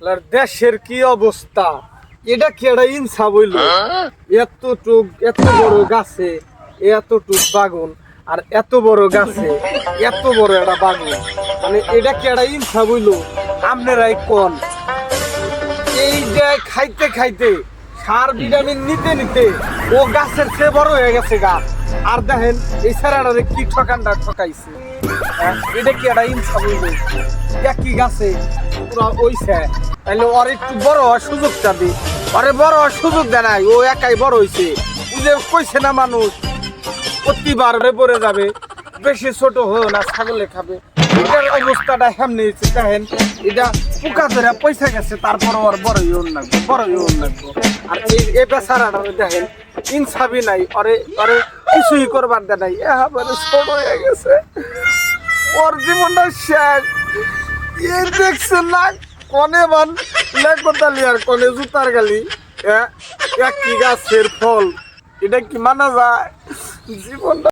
দেশের কি অবস্থা, এটা কি একটা ইনসাফ হইল? এত বড় গাছে এতটুক বাগুন, আর এত বড় গাছে এত বড় একটা বাগুন, মানে এটা কি একটা ইনসাফ হইল? আপনারাই কোন। এই যে খাইতে খাইতে সার ভিটামিন নিতে নিতে ও গাছের চেয়ে বড় হয়ে গেছে গাছ, আর দেখেন এই সারাটারে কি ঠকানটা ঠকাইছে। এটা কি একটা ইনসাফ হইল? একই গাছে পুরা ওইছে, তাহলে ওর একটু বড় হওয়ার সুযোগটা দি। ওরে বড় হওয়ার সুযোগ দেয় নাই, ও একাই বড় হইছে। যে কইছে না মানুষ প্রতিবার পড়ে যাবে, বেশি ছোট হয়েও না, ছাগলে খাবে। এটার অবস্থাটা হেমনি হয়েছে। দেখেন এটা পোকা ধরে পয়সা গেছে, তারপর ওর বড়ই লাগবে, বড়ই লাগবে। আর এই বেচারাটা দেখেন ইনসাফি নাই, ওরে ওরে কিছুই করবার দে নাই, এবারে ছোট হয়ে গেছে, ওর জীবনটা শেষ। এ দেখছে না কনে মান লেগতালি আর কনে জুতার গালি। একই গাছের ফল, এটা কি মানা যায়? জীবনটা